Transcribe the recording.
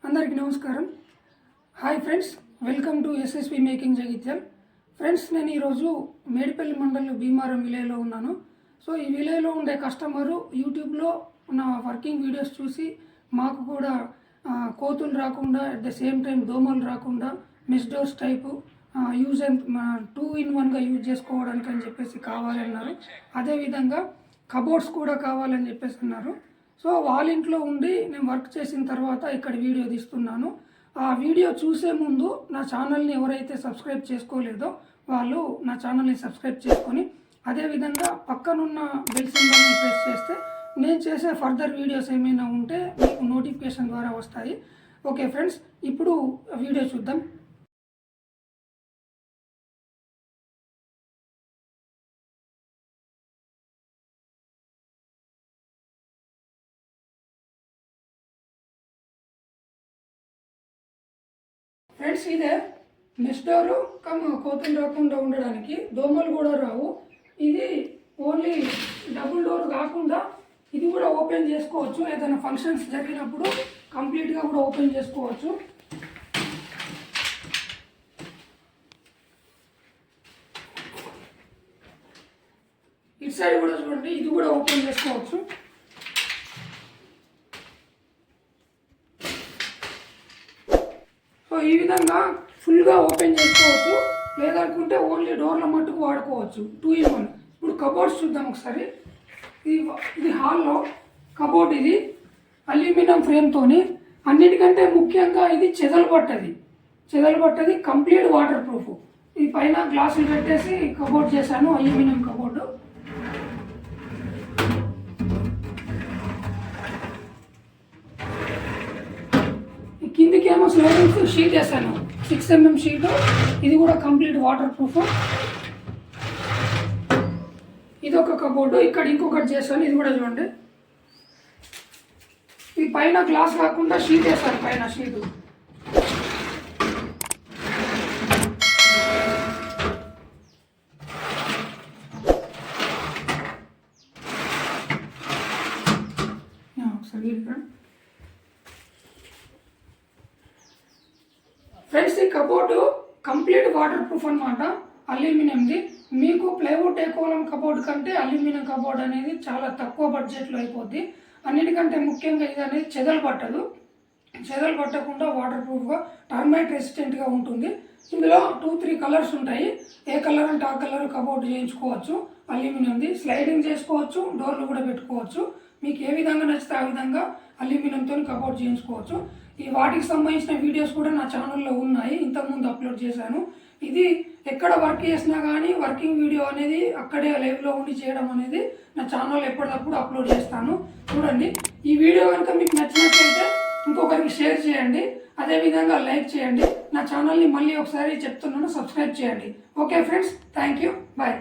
అందరికీ నమస్కారం. Hi friends, welcome to SSV making Jagtial. Friends, నేను ఈరోజు మేడిపల్లి మండలం భీమారం విలేజ్లో ఉన్నాను. సో ఈ విలేజ్లో ఉండే కస్టమరు యూట్యూబ్లో నా వర్కింగ్ వీడియోస్ చూసి మాకు కూడా కోతులు రాకుండా అట్ ద సేమ్ టైం దోమలు రాకుండా mesh doors type use and 2-in-1గా యూజ్ చేసుకోవడానికి అని చెప్పేసి కావాలన్నారు. అదేవిధంగా కబోర్డ్స్ కూడా కావాలని చెప్పేసి అన్నారు. సో వాళ్ళ ఇంట్లో ఉండి నేను వర్క్ చేసిన తర్వాత ఇక్కడ వీడియో తీస్తున్నాను. ఆ వీడియో చూసే ముందు నా ఛానల్ని ఎవరైతే సబ్స్క్రైబ్ చేసుకోలేదో వాళ్ళు నా ఛానల్ని సబ్స్క్రైబ్ చేసుకొని అదేవిధంగా పక్కనున్న బెల్ సింబల్ని ప్రెస్ చేస్తే నేను చేసే ఫర్దర్ వీడియోస్ ఏమైనా ఉంటే మీకు నోటిఫికేషన్ ద్వారా వస్తాయి. ఓకే ఫ్రెండ్స్, ఇప్పుడు వీడియో చూద్దాం. ఫ్రెండ్స్, ఇదే మెష్ డోరు కోతులు రాకుండా ఉండడానికి, దోమలు కూడా రావు. ఇది ఓన్లీ డబుల్ డోర్ కాకుండా ఇది కూడా ఓపెన్ చేసుకోవచ్చు. ఏదైనా ఫంక్షన్స్ జరిగినప్పుడు కంప్లీట్గా కూడా ఓపెన్ చేసుకోవచ్చు. ఇటు సైడ్ కూడా చూడండి, ఇది కూడా ఓపెన్ చేసుకోవచ్చు. సో ఈ విధంగా ఫుల్గా ఓపెన్ చేసుకోవచ్చు, లేదనుకుంటే ఓన్లీ డోర్ల మట్టుకు వాడుకోవచ్చు. 2-in-1. ఇప్పుడు కబోర్డ్స్ చూద్దాం ఒకసారి. ఇది హాల్లో కబోర్డ్. ఇది అల్యూమినియం ఫ్రేమ్తోని, అన్నిటికంటే ముఖ్యంగా ఇది చెదలు పట్టది, కంప్లీట్ వాటర్ ప్రూఫ్. ఈ పైన గ్లాసులు పెట్టేసి కబోర్డ్ చేశాను, అల్యూమినియం కబోర్డు. కిందికేమో స్లైడింగ్ షీట్ వేసాను, 6 mm షీటు. ఇది కూడా కంప్లీట్ వాటర్ ప్రూఫ్. ఇది ఒక కబోర్డు. ఇక్కడ ఇంకొకటి చేశాను, ఇది కూడా చూడండి. ఇది పైన గ్లాస్ కాకుండా షీట్ వేసాను, పైన షీటు. ఒకసారి ఫ్రెండ్స్, ఈ కబోర్డు కంప్లీట్ వాటర్ ప్రూఫ్ అనమాట, అల్యూమినియంది. మీకు ప్లైవుడ్ ఏకోలం కబోర్డ్ కంటే అల్యూమినియం కబోర్డ్ అనేది చాలా తక్కువ బడ్జెట్లో అయిపోద్ది. అన్నిటికంటే ముఖ్యంగా ఇది అనేది చెదలు పట్టకుండా వాటర్ ప్రూఫ్గా, టర్మైట్ రెసిస్టెంట్గా ఉంటుంది. ఇందులో 2-3 కలర్స్ ఉంటాయి. ఏ కలర్ అంటే ఆ కలర్ కబోర్డ్ చేయించుకోవచ్చు. అల్యూమినియంది స్లైడింగ్ చేసుకోవచ్చు, డోర్లు కూడా పెట్టుకోవచ్చు. మీకు ఏ విధంగా నచ్చితే ఆ విధంగా అల్యూమినియంతో కబోర్డ్ చేయించుకోవచ్చు. ఈ వాటికి సంబంధించిన వీడియోస్ కూడా నా ఛానల్లో ఉన్నాయి, ఇంతకుముందు అప్లోడ్ చేశాను. ఇది ఎక్కడ వర్క్ చేసినా కానీ వర్కింగ్ వీడియో అనేది అక్కడే లైవ్లో ఉండి చేయడం అనేది నా ఛానల్లో ఎప్పటికప్పుడు అప్లోడ్ చేస్తాను. చూడండి, ఈ వీడియో కనుక మీకు నచ్చినట్లయితే ఇంకొకరికి షేర్ చేయండి, అదేవిధంగా లైక్ చేయండి. నా ఛానల్ని మళ్ళీ ఒకసారి చెప్తున్నాను, సబ్స్క్రైబ్ చేయండి. Okay friends, thank you, bye.